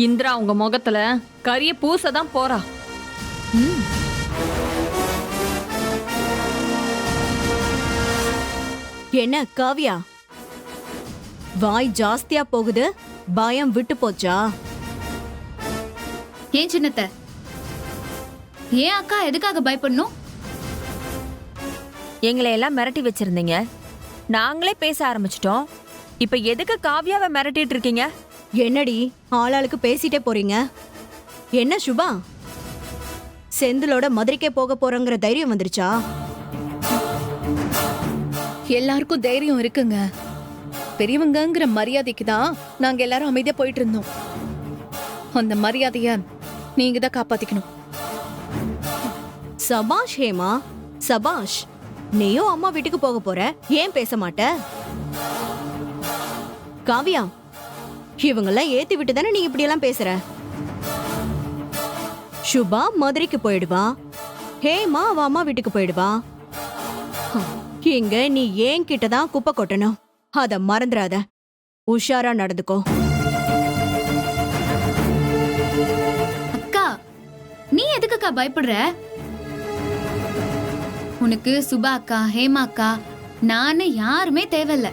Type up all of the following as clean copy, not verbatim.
இந்திரா உங்க முகத்துல கரிய பூசதான் போறா. என்ன காவியா, வாய் ஜாஸ்தியா போகுது, பயம் விட்டு போச்சா? ஏன் சின்னத்த, ஏன் அக்கா எதுக்காக பயப்படணும்? எங்களை எல்லாம் மிரட்டி வச்சிருந்தீங்க, நாங்களே பேச ஆரம்பிச்சிட்டோம். இப்ப எதுக்கு காவியாவை மிரட்டிட்டு இருக்கீங்க? என்னடி ஆளாளுக்கு பேசிட்டே போறீங்க? என்ன சுபா, செந்திலோட மதுரைக்கே போக போறோங்கிற தைரியம் வந்துருச்சா? எல்லாருக்கும் தைரியம் இருக்குங்க. பெரியவங்கங்கிற மரியாதைக்கு தான் நாங்க எல்லாரும் அமைதியா போயிட்டு இருந்தோம். அந்த மரியாதைய நீங்க தான் காப்பாத்திக்கணும். சபாஷ் ஹேமா, சபாஷ். நீயும் அம்மா வீட்டுக்கு போக போற, ஏன் பேச மாட்ட? காவியா, இவங்கெல்லாம் ஏத்தி விட்டு தானே நீ இப்படி எல்லாம் பேசுற? சுபா மதுரைக்கு போயிடுவா, ஹேமா அவ அம்மா வீட்டுக்கு போயிடுவா. இங்க நீ ஏன் கிட்டதான் குப்பை கொட்டணும், அத மறந்துடாத. உஷாரா நடந்துக்கோ. அக்கா, நீ எதுக்குக்கா பயப்படுற? உனக்கு சுபா அக்கா, ஹேமா அக்கா, நானு யாருமே தேவையில்ல.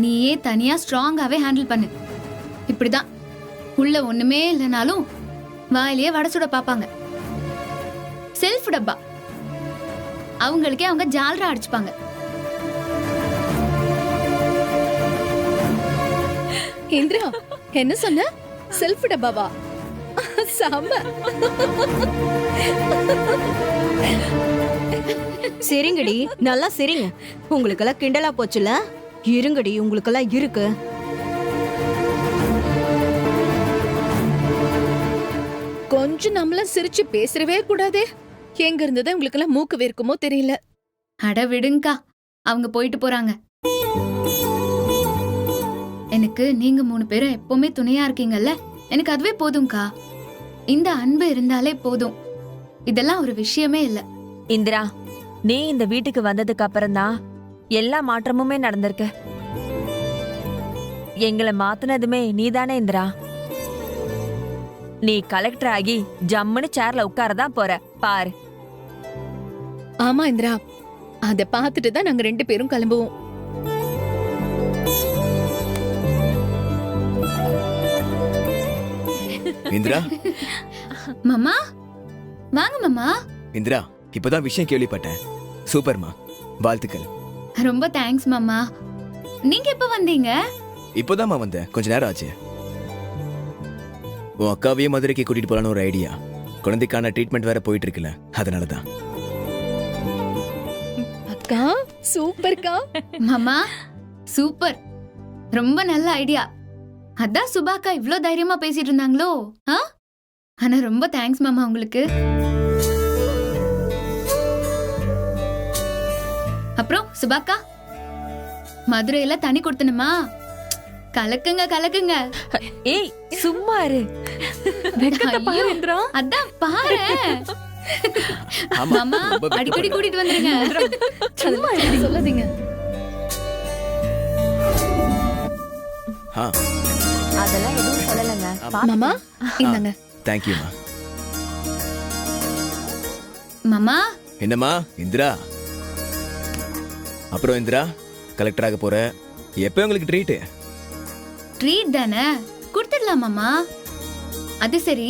நீயே தனியா ஸ்ட்ராங்காவே ஹேண்டில் பண்ணு. இப்படிதான் உள்ள ஒண்ணுமே இல்லைனாலும் வாயிலேயே வடை சுட பாப்பாங்க. செல்ஃப் டப்பா, அவங்களுக்கே அவங்க ஜாலரா அடிச்சுப்பாங்க. இந்திரா, என்ன சொன்ன? செல்ஃப் டப்பாவா? சாம. சரிங்கடி, நல்லா சரிங்க. உங்களுக்கெல்லாம் கிண்டலா போச்சுல, இருங்கடி, உங்களுக்கெல்லாம் இருக்கு. கொஞ்சம் நம்மள சிரிச்சு பேசவே கூடாதே. எங்க இருந்ததா உங்களுக்கு எல்லாம் மூக்கு வேர்க்குமோ தெரியல. அட விடுங்கக்கா, அவங்க போயிட்டு போறாங்க. எனக்கு நீங்க 3 பேரும் எப்பவுமே துணையா இருக்கீங்கல்ல, எனக்கு அதுவே போதும்க்கா. இந்த அன்பு இருந்தாலே போதும். இதெல்லாம் ஒரு விஷயமே இல்ல. இந்திரா, நீ இந்த வீட்டுக்கு வந்ததுக்கு அப்புறம்தான் எல்லா மாற்றமுமே நடந்திருக்கு. எங்களை மாத்தினதுமே நீதானே இந்திரா? நீ கலெக்டர் ஆகி ஜம்முன்னு சேர்ல உட்காரதான் போற பாரு. ஆமா இந்திரா, அத பாத்துட்டு தான் நாங்க 2 பேரும் கிளம்புவோம். இந்திரா, மாமா வாங்க மாமா. இந்திரா, இப்பதான் விஷயம் கேள்விப்பட்டேன். சூப்பர்மா, வாழ்த்துக்கள். ரொம்ப தேங்க்ஸ் மாமா. நீங்க எப்ப வந்தீங்க? இப்போதாம்மா வந்தேன், கொஞ்ச நேரம் ஆச்சு. உன் அக்காவையும் மதுரைக்கு கூட்டிட்டு போலான்னு ஒரு ஐடியா. குழந்தைக்கான ட்ரீட்மெண்ட் வேற போயிட்டு இருக்குல்ல, அதனாலதான். அக்கா சூப்பர்க்கா. மாமா சூப்பர், ரொம்ப நல்ல ஐடியா. அதான் சுபாக்கா இவ்ளோ தைரியமா பேசிட்டு இருந்தாங்களோ. ஆனா ரொம்ப தேங்க்ஸ் மாமா உங்களுக்கு. அப்புறம் சுபாக்கா, மதுரையில தனி கொடுத்தனுமா? கலக்குங்க கலக்குங்க. ஏய் சும்மா இரு. ஐயோ, அதான் பாரு. மாமா அடிக்கடி கூட்டிட்டு வந்துருங்க. சும்மா சொல்லாதீங்க. அதெல்லாம் எதுவும் சொல்லலங்க. மாமா இந்தாங்க. தேங்க்யூமா. மாமா. என்னம்மா இந்திரா? அப்புறம் இந்திரா, கலெக்டராக போற, எப்ப உங்களுக்கு ட்ரீட்? ட்ரீட் தானே, கொடுத்துடலாம் மாமா. அது சரி,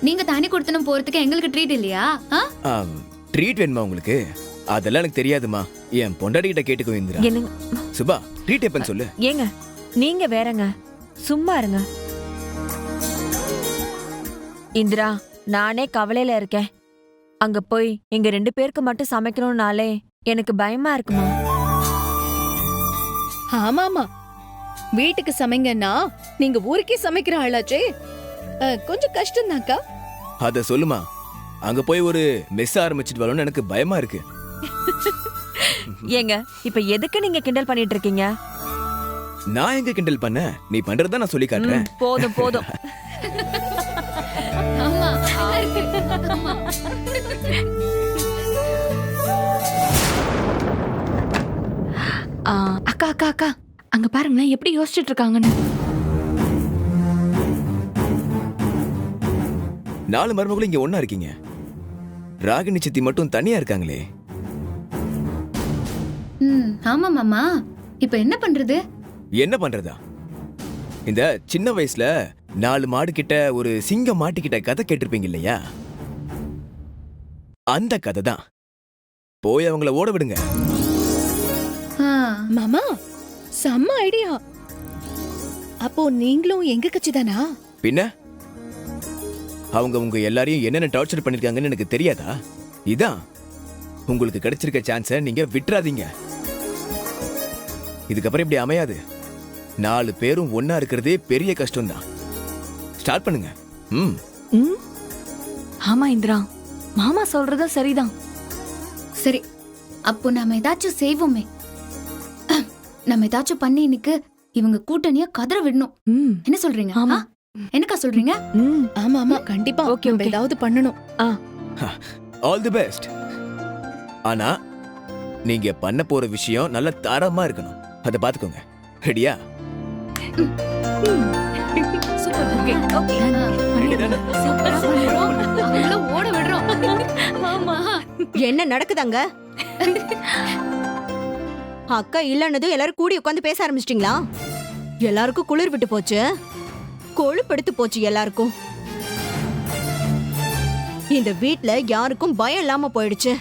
நீங்க தனி கொடுத்தனும் போறதுக்கு எங்களுக்கு ட்ரீட் இல்லையா? ட்ரீட் வேணுமா உங்களுக்கு? அதெல்லாம் எனக்கு தெரியாதுமா. என் பொண்டாட்டி கிட்ட கேட்டுக்கோ இந்திரா. என்னங்க சுபா, ட்ரீட் எப்பன்னு சொல்லு. ஏங்க நீங்க வேறங்க, சும்மா இருங்க. இந்திரா, நானே கவலையில இருக்கேன். அங்க போய் எங்க 2 பேருக்கு மட்டும் சமைக்கணும்னாலே எனக்கு பயமா இருக்குமா? ஆமாமா, வீட்டுக்கு சமைங்கன்னா நீங்க ஊருக்கே சமைக்கிற ஆளாச்சே, கொஞ்சம் கஷ்டம்தான்க்கா. அத சொல்லுமா. அங்க போய் ஒரு மெஸ் ஆரம்பிச்சிட்டு வரணும்னு எனக்கு பயமா இருக்கு. ஏங்க இப்ப எதுக்கு நீங்க கிண்டல் பண்ணிட்டு இருக்கீங்க? நான் எங்க கிண்டல் பண்ண, நீ பண்றதா நான் சொல்லி காட்டுறேன். போதும் போதும். ஆமா, நல்லா இருக்கு. ஆமா. அக்கா அக்கா அக்கா, அங்க பாருங்களேன் எப்படி யோசிச்சுட்டு இருக்காங்கன்னு. 4 மருமகளும் இங்க ஒண்ணா இருக்கீங்க. ராகினி சித்தி மட்டும் தனியா இருக்காங்களே. ஆமா மாமா, இப்ப என்ன பண்றது? என்ன பண்றதா? இந்த சின்ன வயசுல 4 மாடு கிட்ட ஒரு சிங்கம் மாட்டிக்கிட்ட கதை கேட்டிருப்பீங்க இல்லையா? அந்த கதை தான். போய் அவங்கள ஓட விடுங்க. மாமா செம்ம ஐடியா. அப்போ நீங்களும் எங்க கட்சி தானா? பின்ன அவங்க உங்க எல்லாரையும் என்னென்ன டார்ச்சர் பண்ணிருக்காங்கன்னு எனக்கு தெரியாதா? இதான் உங்களுக்கு கிடைச்சிருக்க சான்ஸை நீங்க விட்டுறாதீங்க. இதுக்கப்புறம் இப்படி அமையாது. 4 பேரும் ஒன்னா இருக்கிறதே பெரிய கஷ்டம் தான். ஸ்டார்ட் பண்ணுங்க. ஆமா இந்திரா, மாமா சொல்றதும் சரிதான். சரி, அப்போ நாம ஏதாச்சும் செய்வோமே. நம்ம ஏதாச்சும் பண்ணி இன்னைக்கு இவங்க கூட்டணியா கதற விடணும். என்ன சொல்றீங்க? ஆமா. என்னக்கா சொல்றீங்க? ஆமா ஆமா கண்டிப்பா Okay, நம்ம okay. ஏதாவது பண்ணணும். All the best. ஆனா நீங்க பண்ண போற விஷயம் நல்ல தரமா இருக்கணும். அதை பாத்துக்கோங்க. ரெடியா? சூப்பர். ஓகே. அவங்கள ஓட விடுறோம். ஆமா. என்ன நடக்குதாங்க? அக்கா இல்லன்னதும் எல்லாரும் கூடி உட்காந்து பேச ஆரம்பிச்சிட்டீங்களா? எல்லாருக்கும் குளிர் விட்டு போச்சு, கொழுப்பெடுத்து போச்சு எல்லாருக்கும். இந்த வீட்ல யாருக்கும் பயம் இல்லாம போயிடுச்சு.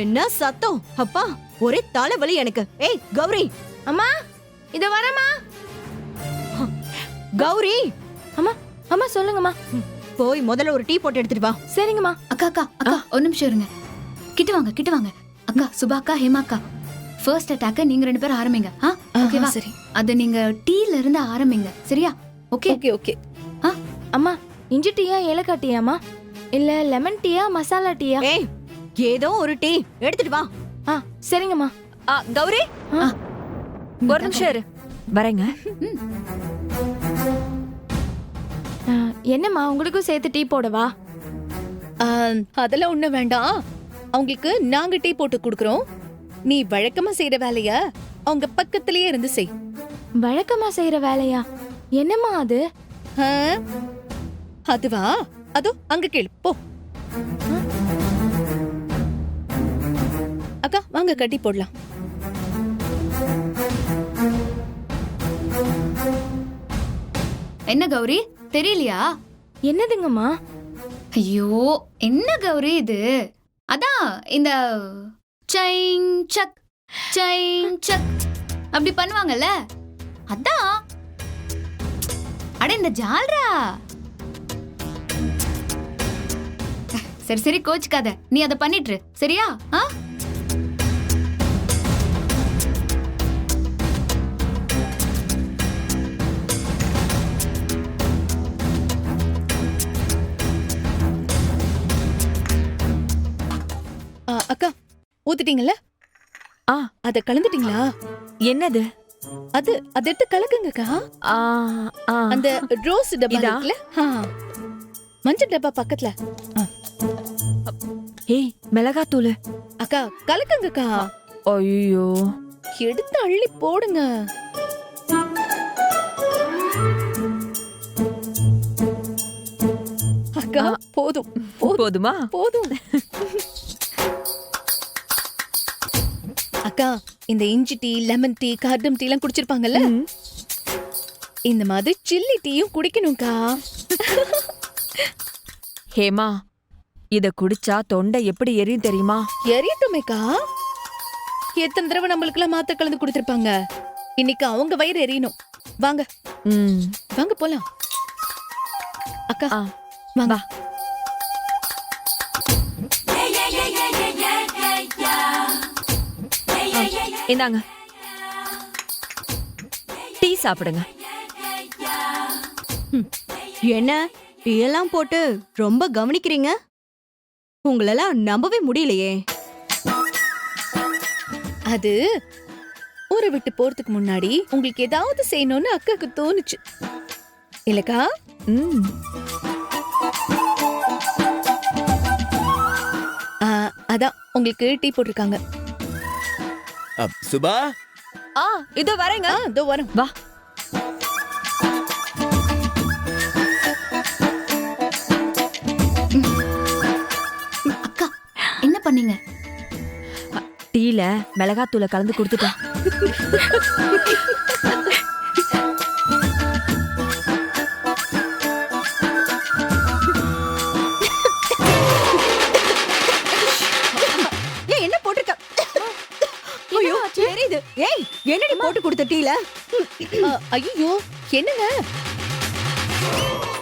என்ன சத்தம்! அப்பா, ஒரே தலைவலி எனக்கு. ஏய் கௌரி! அம்மா, இத வரமா? கௌரி! அம்மா, அம்மா சொல்லுங்கம்மா. போய் முதல்ல ஒரு டீ போட்டு எடுத்துட்டு வா. சரிங்கம்மா. அக்கா அக்கா அக்கா ஒரு நிமிஷம் இருங்க. கிட்ட வாங்க கிட்ட வாங்க. அக்கா சுபாக்கா ஹேமாக்கா, ஃபர்ஸ்ட் அட்டாக்க நீங்க 2 பேரும் ஆரம்பிங்க. ஓகேவா? சரி. அத நீங்க டீல இருந்து ஆரம்பிங்க. சரியா? Okay okay okay. அம்மா, இஞ்சி டீயா ஏலக்காய் டீயாம்மா? இல்ல லெமன் டீயா மசாலா டீயா? ஏய், ஏதோ ஒரு டீ எடுத்துட்டு வா. சரிங்கம்மா. கௌரி, ஆ. ஒரு நிமிஷம் இரு, வரேங்க. என்னம்மா, உங்களுக்கும் சேர்த்து டீ போடவா? அதெல்லாம் ஒண்ணும் வேண்டாம். அவங்களுக்கு நாங்க டீ போட்டு குடுக்குறோம். நீ வழக்கமா செய்யற வேலைய அவங்க பக்கத்திலேயே இருந்து செய். வழக்கமா செய்யற வேலையா? என்னம்மா அது? ஆ? அதுவா? அதோ அங்க கேளு போ. அக்கா வாங்க கட்டி போடலாம். என்ன கௌரி, தெரியலையா? என்னதுங்கம்மா? ஐயோ, என்ன கௌரி இது? அதான் இந்த சைன் சக் சைன் சக் அப்படி பண்ணுவாங்கல்ல, அதான். அட இந்த ஜால்ரா. சரி சரி கோச்சுக்காத, நீ அதை பண்ணிட்டு சரியா? அக்கா ஊத்திட்டீங்கல்ல? அத கலந்துட்டீங்களா? என்னது? அது எடுத்து கலக்குங்கக்கா. அந்த ரோஸ் டப்பா இதா? இருக்குல்ல, மஞ்சள் டப்பா பக்கத்துல. ஏய், மிளகாத்தூள். அக்கா கலக்குங்கக்கா. ஐயோ, எடுத்து அள்ளி போடுங்க. அக்கா போதும் போதுமா? போதும். அக்கா இந்த இஞ்சி டீ, லெமன் டீ, கார்டம் டீ எல்லாம் குடிச்சிருப்பாங்கல்ல, இந்த மாதிரி சில்லி டீயும் குடிக்கணும்க்கா. ஹேமா, இத குடிச்சா தொண்டை எப்படி எரியும் தெரியுமா? எரியட்டுமேக்கா. எத்தனை தடவை நம்மளுக்கு எல்லாம் மாத்த கலந்து கொடுத்திருப்பாங்க. இன்னைக்கு அவங்க வயிறு எரியணும். வாங்க வாங்க போலாம். அக்கா வாங்க. இந்தாங்க, டீ சாப்பிடுங்க. என்ன டீ எல்லாம் போட்டு ரொம்ப கவனிக்கிறீங்க? உங்களெல்லாம் நம்பவே முடியலையே. அது ஊரை விட்டு போறதுக்கு முன்னாடி உங்களுக்கு ஏதாவது செய்யணும்னு அக்காக்கு தோணுச்சு இல்லக்கா? அதான் உங்களுக்கு டீ போட்டிருக்காங்க. சுபா, இதோ வரேங்க. இதோ வரோம். வா. டீல மிளகாத்தூளை கலந்து கொடுத்துட்டேன். ஏய் என்ன போட்டுருக்க? ஐயோ தெரியுது. ஏய் என்னடி போட்டு கொடுத்த டீல? ஐயோ என்னங்க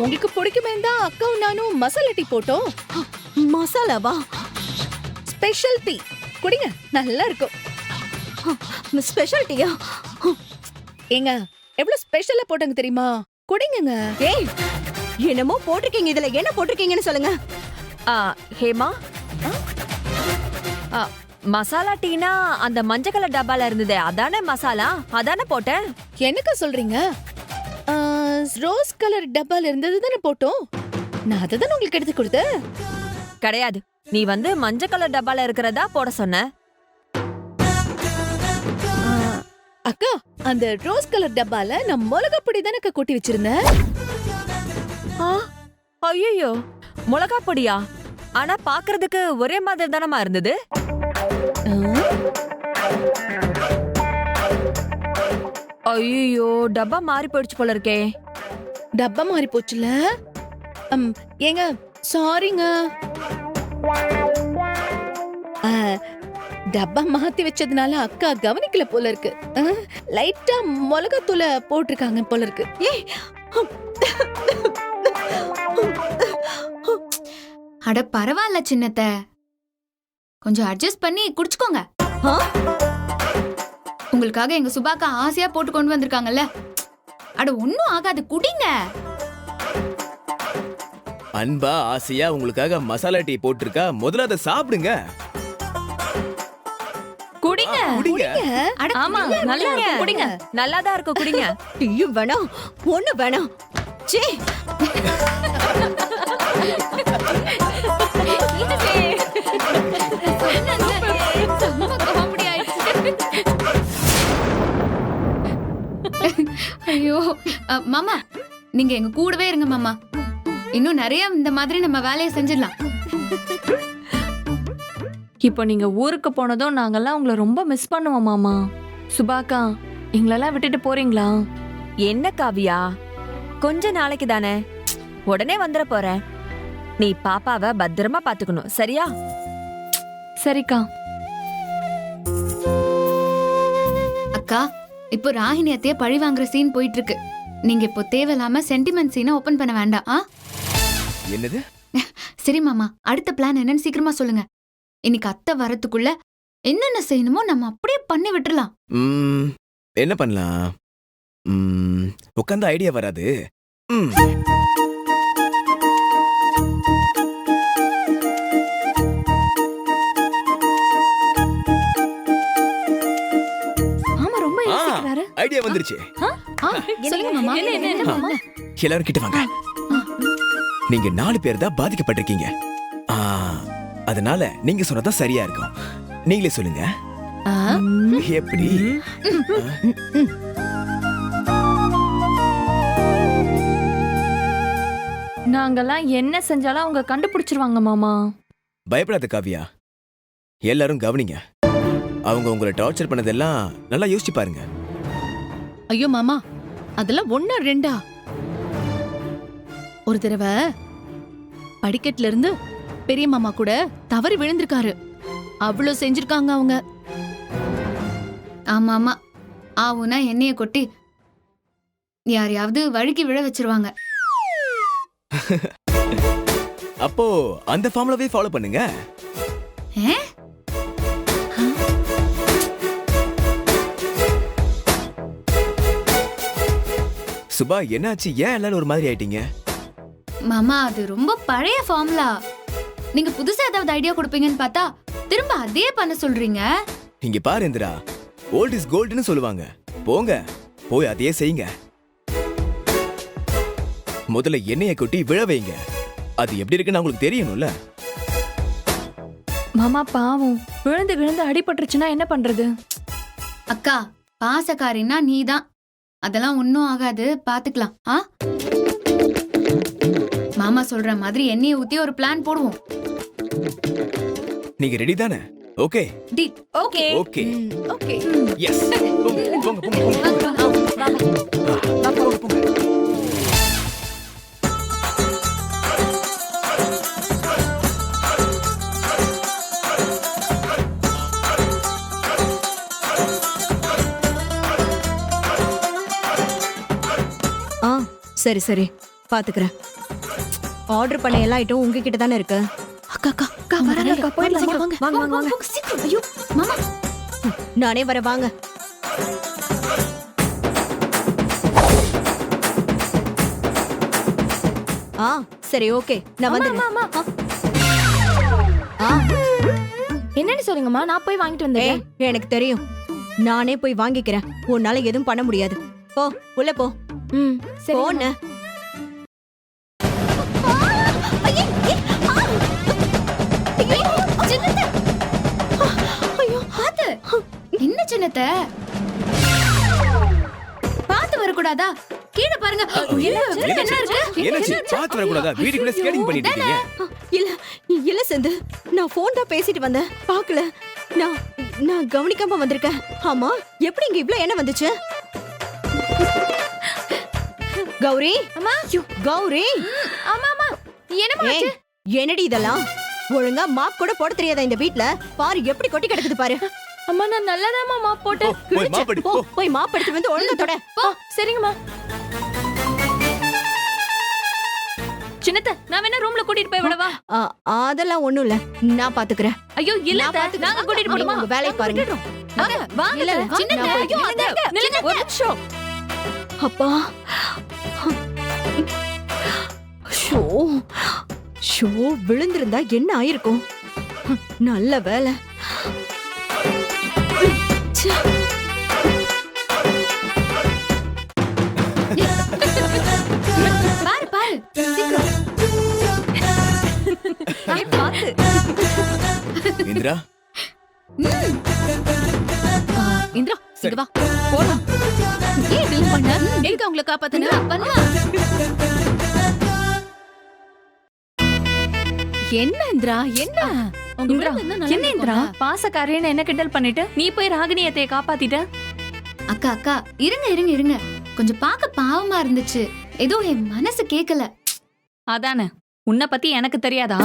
உங்களுக்கு பிடிக்குமே தான் அக்காவும் நானும் மசாலா டீ போட்டோம். மசாலாவா? ஸ்பெஷல் டீ குடிங்க, நல்லா இருக்கும். ஸ்பெஷல் டீயா? ஏங்க எவ்வளவு ஸ்பெஷலா போட்டாங்க தெரியுமா? குடிங்கங்க. ஏய் என்னமோ போட்டிருக்கீங்க, இதுல என்ன போட்டிருக்கீங்கன்னு சொல்லுங்க. ஹேமா, மசாலா டீனா அந்த மஞ்சள் கலர் டப்பால இருந்ததே அதானே மசாலா? அதானே போட்டேன். என்னக்கா சொல்றீங்க? ரோஸ் கலர் டப்பால இருந்தது தானே போட்டோம். நான் அதை தானே உங்களுக்கு எடுத்து கொடுத்தேன். கிடையாது, நீ வந்து மஞ்சள் கலர் டப்பால இருக்கிறதா போட சொன்ன. அக்கா அந்த ரோஸ் கலர் டப்பால நான் மிளகா பொடி தானே கொட்டி வச்சிருந்தேன். ஐயோ, மிளகா பொடியா? ஆனா பாக்குறதுக்கு ஒரே மாதிரி தானமா இருந்தது. ஐயோ, டப்பா மாறி போயிடுச்சு போல இருக்கே. டப்பா மாறி போச்சுல. ஏங்க சாரிங்க. டப்பா மாத்தி வச்சதுனால அக்கா கவனிக்கல போல இருக்கு. லைட்டா மிளகாத்தூளை போட்டிருக்காங்க போல இருக்கு. ஏய் அட பரவாயில்ல சின்னத்த, கொஞ்சம் அட்ஜஸ்ட் பண்ணி குடிச்சுக்கோங்க. உங்களுக்காக எங்க சுபாக்கா ஆசையா போட்டு கொண்டு வந்திருக்காங்கல்ல. அட ஒண்ணும் ஆகாது, குடிங்க. அன்பா ஆசையா உங்களுக்காக மசாலா டீ போட்டிருக்கா, முதல்ல அதை சாப்பிடுங்க. குடிங்க. குடிங்க. அட ஆமா நல்லா இருக்கும், குடிங்க. நல்லாதான் இருக்கும், குடிங்க. டீயும் வேணாம் ஒண்ணு வேணாம். சே செம்ம காமெடி ஆயிடுச்சு. ஐயோ மாமா, நீங்க எங்க கூடவே இருங்க மாமா. இன்னும் நிறைய இந்த மாதிரி நம்ம வேலையை செஞ்சிடலாம். இப்போ நீங்க ஊருக்கு போனதும் நாங்கெல்லாம் உங்களை ரொம்ப மிஸ் பண்ணுவோம் மாமா. சுபாக்கா, எங்களெல்லாம் விட்டுட்டு போறீங்களா? என்ன காவியா, கொஞ்ச நாளைக்கு தானே, உடனே வந்துட போறேன். நீ பாப்பாவை பத்திரமா பாத்துக்கணும், சரியா? சரிக்கா. அக்கா, இப்போ ராகினி அத்தைய பழி வாங்குற சீன் போயிட்டு இருக்கு. நீங்க இப்போ தேவையில்லாம சென்டிமெண்ட் சீனை ஓபன் பண்ண வேண்டாம். என்னது? சரி மாமா, அடுத்த பிளான் என்னன்னு சீக்கிரமா சொல்லுங்க. இன்னைக்கு அத்தை வரத்துக்குள்ள என்னென்ன செய்யணுமோ நம்ம அப்படியே பண்ணி விட்டுறலாம். என்ன பண்ணலாம்? உட்காந்து ஐடியா வராது. மாமா ரொம்ப யோசிக்கிறாரு. ஐடியா வந்துருச்சு. சொல்லுங்க மாமா. என்ன மாமா? எல்லாரும் கிட்ட வாங்க. நீங்க 4 பேர் தான் பாதிக்கப்பட்டிருக்கீங்க. அதனால நீங்க சொன்னதா சரியா இருக்கும். நீங்களே சொல்லுங்க. எப்படி? நாங்கெல்லாம் என்ன செஞ்சாலும் அவங்க கண்டுபிடிச்சிருவாங்க மாமா. பயப்படாத காவியா, எல்லாரும் கவனிங்க. அவங்க உங்களை டார்ச்சர் பண்ணதெல்லாம் நல்லா யோசிச்சு பாருங்க. ஐயோ மாமா, அதெல்லாம் 1 2 ஒரு தடவை படிக்கட்டுல இருந்து பெரிய மாமா கூட தவறி விழுந்திருக்காரு. அவ்வளவு செஞ்சிருக்காங்க அவங்க. ஆமா ஆமா, ஆவுனா எண்ணெய கொட்டி யாரையாவது வழுக்கி விழ வச்சிருவாங்க. அப்போ அந்த ஃபார்முலாவே ஃபாலோ பண்ணுங்க. சுபா, என்னாச்சு? ஏன் எல்லாரும் ஒரு மாதிரி ஆயிட்டீங்க? மாமா, அது ரொம்ப பழைய ஃபார்முலா. நீங்க புதுசா ஏதாவது ஐடியா கொடுப்பீங்கன்னு பார்த்தா திரும்ப அதே பண்ண சொல்றீங்க. இங்க பாரு இந்திரா, ஓல்ட் இஸ் கோல்ட்னு சொல்லுவாங்க. போங்க, போய் அதையே செய்யுங்க. முதல்ல எண்ணெயை கொட்டி விழ வைங்க. அது எப்படி இருக்குன்னு உங்களுக்கு தெரியணும்ல. மாமா பாவம், விழுந்து விழுந்து அடிபட்டுருச்சுன்னா என்ன பண்றது? அக்கா, பாசக்காரின்னா நீதான். அதெல்லாம் ஒன்னும் ஆகாது, பாத்துக்கலாம். மாமா சொல்ற மாதிரி எண்ணெயை ஊத்தி ஒரு பிளான் போடுவோம். நீங்க ரெடி தானே? Okay deal okay okay okay yes போங்க போங்க போங்க போங்க போங்க ஆ சரி சரி பாத்துக்கிறேன். ஆர்டர் பண்ண எல்லா ஐட்டம் உங்ககிட்ட தானே இருக்கு. அக்கா அக்கா அக்கா வராங்க அக்கா போயிடலாம் வாங்க வாங்க வாங்க வாங்க சீக்கிரம் ஐயோ மாமா நானே வர வாங்க. ஆ சரி ஓகே நான் வந்துடுறேன். ஆ என்னன்னு சொல்லுங்கம்மா, நான் போய் வாங்கிட்டு ஏய் வந்துடுறேன். எனக்கு தெரியும். நானே போய் வாங்கிக்கிறேன். உன்னால எதுவும் பண்ண முடியாது. போ உள்ள போ. ம் சரி போன்னு. பாத்து என்ன சின்னத்தை பாத்து வரக்கூடாதா? கீழே பாருங்க என்ன இருக்கு? என்னாச்சு பாத்து வரக்கூடாதா? வீட்டுக்குள்ள ஸ்கேட்டிங் பண்ணிட்டு இருக்கீங்க. இல்ல இல்ல செந்து, நான் போன் தான் பேசிட்டு வந்தேன். பாக்கல. நான் நான் கவனிக்காம வந்திருக்கேன். ஆமா, எப்படி இங்க இவ்ளோ என்ன வந்துச்சு? கௌரி அம்மா. கௌரி ஆமா ஆமா, என்னம்மா ஏய், ஆச்சு? என்னடி இதெல்லாம்? ஒழுங்கா மாப் கூட போட தெரியாதா இந்த வீட்ல? பாரு எப்படி கொட்டி கிடக்குது பாரு. அம்மா நான் நல்லதாம்மா மாப் போட்டேன். போய் மாப்படி போ போ. போய் மாப் எடுத்து வந்து ஒழுங்கா தொட. சரிங்கம்மா. சின்னத்தை நான் வேணா ரூம்ல கூட்டிட்டு போய் விடவா? ஆ, அதெல்லாம் ஒண்ணும் இல்ல, நான் பாத்துக்கிறேன். ஐயோ இல்ல நான் அத்தை, பாத்துக்கிறேன். நாங்க கூட்டிட்டு நீங்க போடுமா? உங்க வேலையை பாருங்க. வாங்க இல்ல, இல்ல, சின்னத்தை, நான் போய் ஐயோ, அத்தை, நில்லுங்க. ஒரு நிமிஷம். அப்பா ஷோ ஷோ விழுந்திருந்தா என்ன ஆயிருக்கும்? நல்ல வேலை. ச்சே. பாரு பாரு சீக்கிரம் இந்திரா இந்திரா இங்க வா போலாம். ஏன் இப்படி பண்ண? எதுக்கு அவங்கள காப்பாத்துன? பண்ணா என்ன இந்திரா என்ன? உங்க இந்திரா, வீட்ல இருந்தா நல்லா என்ன இந்திரா இருக்கும்ல? பாசக்காரன்னு என்ன கிண்டல் பண்ணிட்டு நீ போய் ராகினி அத்தைய காப்பாத்திட்ட? அக்கா அக்கா இருங்க இருங்க இருங்க, கொஞ்சம் பார்க்க பாவமா இருந்துச்சு. ஏதோ என் மனசு கேக்கல. அதானே, உன்னை பத்தி எனக்கு தெரியாதா?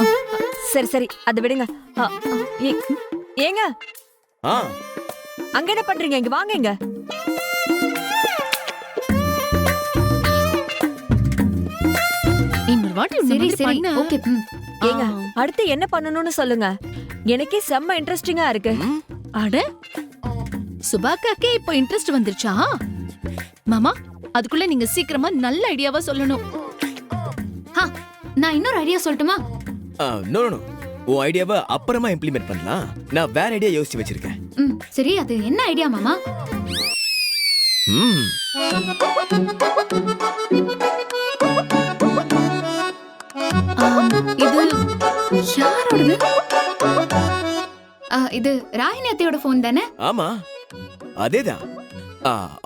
சரி சரி அதை விடுங்க. ஆ, ஏ- ஏங்க ஆ அங்க என்ன பண்றீங்க? இங்க வாங்க. இங்க இன்னொரு வாட்டி இந்த சரி மாதிரி சரி பண்ண. ஓகே. ஏங்க அடுத்து என்ன பண்ணணும்னு சொல்லுங்க. எனக்கே செம்ம இன்ட்ரெஸ்டிங்கா இருக்கு. அட சுபாக்காக்கே இப்போ இன்ட்ரெஸ்ட் வந்துருச்சா? மாமா அதுக்குள்ள நீங்க சீக்கிரமா நல்ல ஐடியாவா சொல்லணும். நான் இன்னொரு ஐடியா சொல்லட்டுமா? நோ நோ, உன் ஐடியாவை அப்புறமா இம்ப்ளிமெண்ட் பண்ணலாம். நான் வேற ஐடியா யோசிச்சு வச்சிருக்கேன். சரி, அது என்ன ஐடியா மாமா? ம் இது யாரோடது? இது ராகினி அத்தையோட போன் தானே? ஆமா அதேதான்.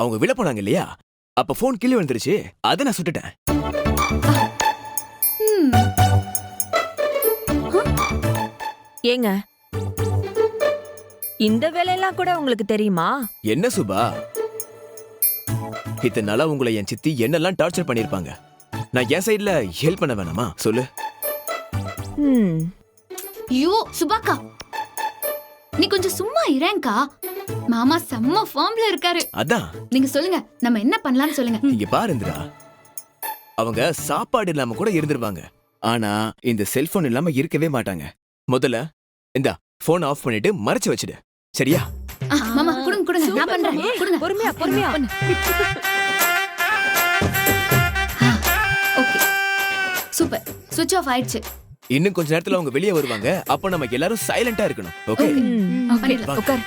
அவங்க விழ போனாங்க இல்லையா, அப்ப போன் கீழே விழுந்துருச்சு. அதை நான் சுட்டுட்டேன். ம், ஏங்க இந்த வேலையெல்லாம் கூட உங்களுக்கு தெரியுமா? என்ன சுபா, இத்தனை நாளா உங்களை என் சித்தி என்னெல்லாம் டார்ச்சர் பண்ணிருப்பாங்க. நான் என் சைடுல ஹெல்ப் பண்ண வேணாமா சொல்லு? ம் ஐயோ சுபாக்கா, நீ கொஞ்சம் சும்மா இரேங்கா. மாமா செம்ம ஃபார்ம்ல இருக்காரு. அதான் நீங்க சொல்லுங்க, நம்ம என்ன பண்ணலாம்னு சொல்லுங்க. இங்க பாரு இந்திரா, அவங்க சாப்பாடு இல்லாம கூட இருந்துருவாங்க. ஆனா இந்த செல்போன் இல்லாம இருக்கவே மாட்டாங்க. முதல்ல இந்த போன் ஆஃப் பண்ணிட்டு மறைச்சு வச்சிடு, சரியா? மாமா கொடுங்க கொடுங்க, நான் பண்றேன். கொடுங்க. பொறுமையா பொறுமையா. ஓகே சூப்பர், சுவிட்ச் ஆஃப் ஆயிடுச்சு. இன்னும் கொஞ்ச நேரத்துல அவங்க வெளியே வருவாங்க. அப்ப நம்ம எல்லாரும் சைலண்டா இருக்கணும். ஓகே ம், பண்ணிடலாம். உட்கார்.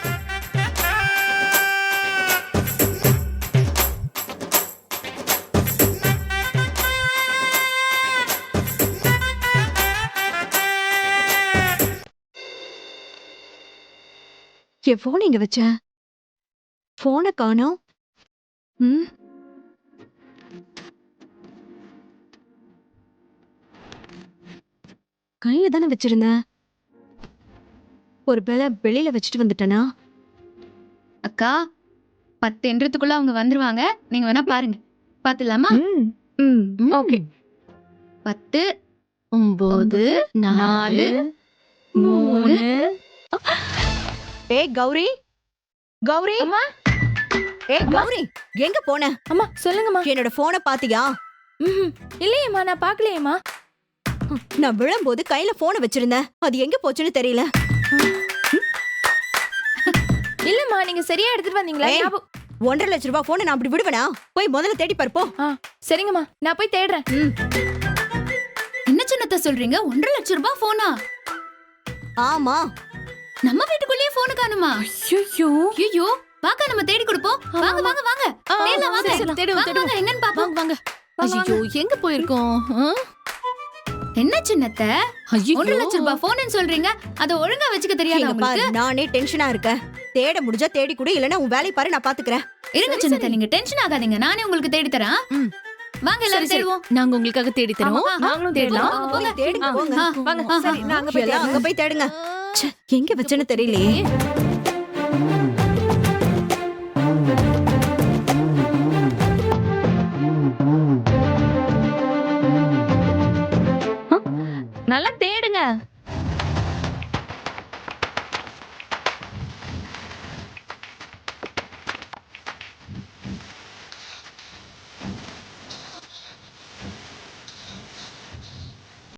என் போன் இங்க வச்சேன். போனை காணோம். ம் கையில தானே வச்சிருந்தேன். ஒரு வேளை வெளியில வச்சுட்டு வந்துட்டேனா? அக்கா 10 எண்றதுக்குள்ள அவங்க வந்துருவாங்க. நீங்க வேணா பாருங்க. பாத்துலாமா? ஓகே. 10 9 4 3. ஏய் கௌரி, கௌரி, அம்மா. ஏய் கௌரி, எங்க போன? அம்மா சொல்லுங்கம்மா. என்னோட போனை பாத்தியா? இல்லையேம்மா, நான் பார்க்கலையேம்மா. நான் விழும்போது கையில போனை வச்சிருந்தேன். அது எங்க போச்சுன்னு தெரியல. இல்லம்மா, நீங்க சரியா எடுத்துட்டு வந்தீங்களா? ஏய். ஞாபகம்- 1.5 லட்ச ரூபாய் போனை நான் அப்படி விடுவேனா? போய் முதல்ல தேடி பாரு போ. சரிங்கம்மா, நான் போய் தேடுறேன். என்ன சின்னத்த சொல்றீங்க? 1.5 லட்சம் ரூபாய் போனா? ஆமா. நம்ம வீட்டுக்குள்ளேயே போனு காணுமா? ஐயோ ஐயோ, வாக்கா நம்ம தேடி கொடுப்போம். வாங்க வாங்க வாங்க. தேடலாம் வாங்க. சரி, தேடுவோம், வாங்க, வாங்க, எங்கன்னு பாப்போம். வாங்க ஐயோ, எங்க போயிருக்கோம்? என்ன சின்னத்த? ஐயோ 1 லட்சம் ரூபாய் போன்னு சொல்றீங்க. அத ஒழுங்கா வச்சுக்க தெரியாதா இங்க பாரு, உங்களுக்கு? நானே டென்ஷனா இருக்கேன். தேட முடிஞ்சா தேடி கொடு, இல்லனா உன் வேலைய பாரு, நான் பாத்துக்கறேன். இருங்க சின்னத்த, நீங்க டென்ஷன் ஆகாதீங்க. நானே உங்களுக்கு தேடி தரேன். வாங்க எல்லாரும் தேடுவோம். நாங்க உங்களுக்காக தேடி தரோம். ஆமா, நாங்களும் தேடலாம். வாங்க, போங்க. தேடுங்க போங்க. ஆ, வாங்க சரி நான் அங்க போய் எல்லாம் தேடுறேன். அங்க போய் தேடுங்க. ச்சே, எங்க வச்சேன்னு தெரியலையே.